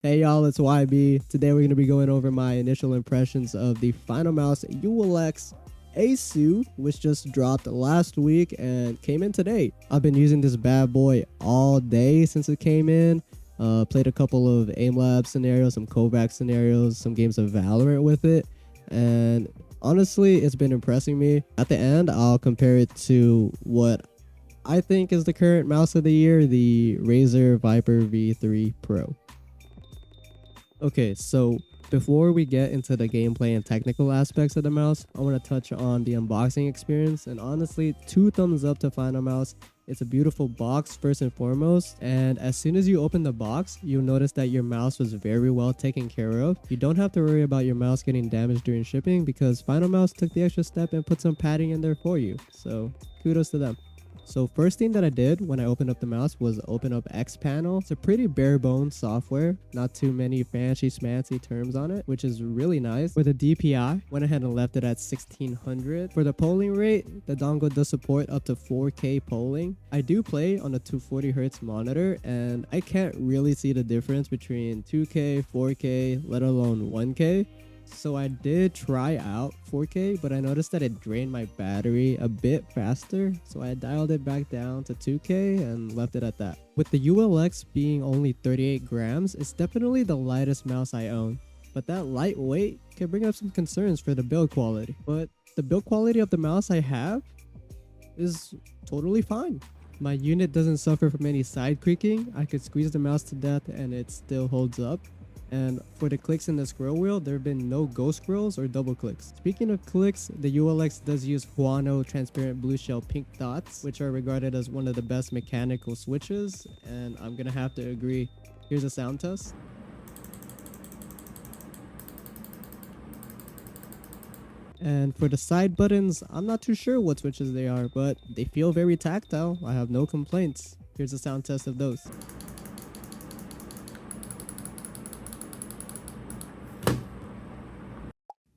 Hey y'all, it's YB. Today we're going to be going over my initial impressions of the Finalmouse ULX Aceu, which just dropped last week and came in today. I've been using this bad boy all day since it came in. Played a couple of aim lab scenarios, some Kovac scenarios, some games of Valorant with it, and honestly, it's been impressing me. At the end, I'll compare it to what I think is the current mouse of the year, the Razer Viper V3 Pro. Okay, so before we get into the gameplay and technical aspects of the mouse, I want to touch on the unboxing experience. And honestly, 2 thumbs up to Finalmouse. It's a beautiful box first and foremost, and as soon as you open the box, you'll notice that your mouse was very well taken care of. You don't have to worry about your mouse getting damaged during shipping because Finalmouse took the extra step and put some padding in there for you. So kudos to them. So first thing that I did when I opened up the mouse was open up XPanel. It's a pretty bare bones software, not too many fancy schmancy terms on it, which is really nice. For the DPI, went ahead and left it at 1600. For the polling rate, the dongle does support up to 4K polling. I do play on a 240Hz monitor and I can't really see the difference between 2K, 4K, let alone 1K. So I did try out 4K, but I noticed that it drained my battery a bit faster, so I dialed it back down to 2K and left it at that. With the ULX being only 38 grams, it's definitely the lightest mouse I own, but that lightweight can bring up some concerns for the build quality. But the build quality of the mouse I have is totally fine. My unit doesn't suffer from any side creaking. I could squeeze the mouse to death and it still holds up. And for the clicks in the scroll wheel, there have been no ghost scrolls or double clicks. Speaking of clicks, the ULX does use Huano transparent blue shell pink dots, which are regarded as one of the best mechanical switches, and I'm gonna have to agree. Here's a sound test. And for the side buttons, I'm not too sure what switches they are, but they feel very tactile. I have no complaints. Here's a sound test of those.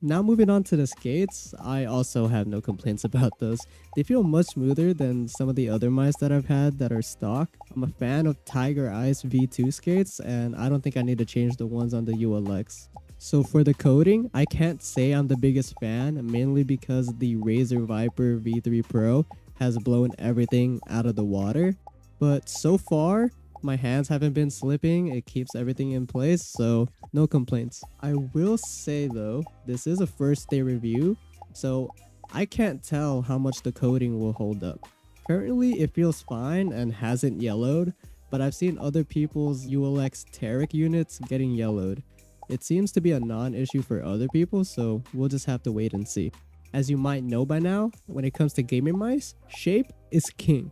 Now moving on to the skates, I also have no complaints about those. They feel much smoother than some of the other mice that I've had that are stock. I'm a fan of Tiger Ice V2 skates and I don't think I need to change the ones on the ULX. So for the coating, I can't say I'm the biggest fan, mainly because the Razer Viper V3 Pro has blown everything out of the water. But so far, my hands haven't been slipping, it keeps everything in place, so no complaints. I will say though, this is a first day review, so I can't tell how much the coating will hold up. Currently it feels fine and hasn't yellowed, but I've seen other people's ULX Teric units getting yellowed. It seems to be a non-issue for other people, so we'll just have to wait and see. As you might know by now, when it comes to gaming mice, shape is king.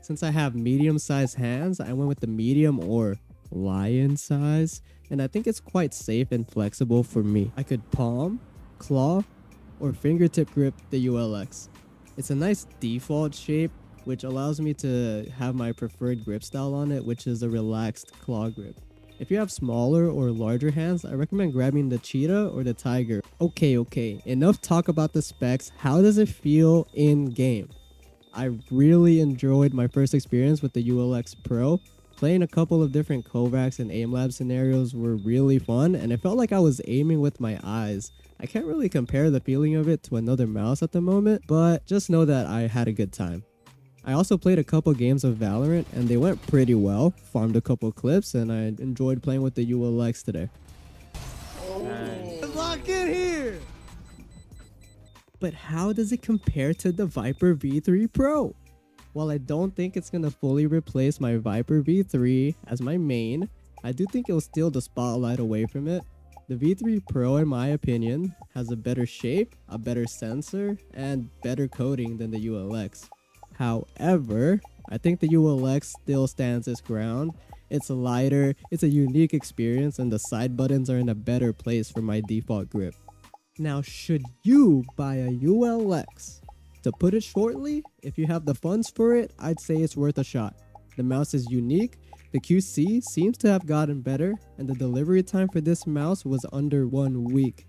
Since I have medium-sized hands, I went with the medium or lion size, and I think it's quite safe and flexible for me. I could palm, claw, or fingertip grip the ULX. It's a nice default shape, which allows me to have my preferred grip style on it, which is a relaxed claw grip. If you have smaller or larger hands, I recommend grabbing the cheetah or the tiger. Okay, enough talk about the specs. How does it feel in game? I really enjoyed my first experience with the ULX Pro. Playing a couple of different Kovacs and aim lab scenarios were really fun, and it felt like I was aiming with my eyes. I can't really compare the feeling of it to another mouse at the moment, but just know that I had a good time. I also played a couple games of Valorant and they went pretty well. Farmed a couple clips and I enjoyed playing with the ULX today. Lock in here! But how does it compare to the Viper V3 Pro? While I don't think it's gonna fully replace my Viper V3 as my main, I do think it'll steal the spotlight away from it. The V3 Pro, in my opinion, has a better shape, a better sensor, and better coating than the ULX. However, I think the ULX still stands its ground. It's lighter, it's a unique experience, and the side buttons are in a better place for my default grip. Now, should you buy a ULX? To put it shortly, if you have the funds for it, I'd say it's worth a shot. The mouse is unique, the QC seems to have gotten better, and the delivery time for this mouse was under 1 week.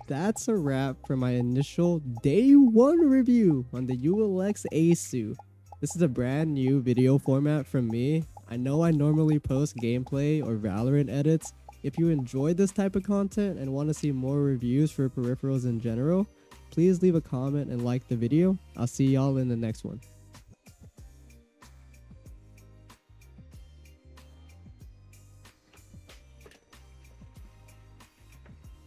That's a wrap for my initial day 1 review on the ULX Aceu. This is a brand new video format from me. I know I normally post gameplay or Valorant edits. If you enjoyed this type of content and want to see more reviews for peripherals in general, please leave a comment and like the video. I'll see y'all in the next one.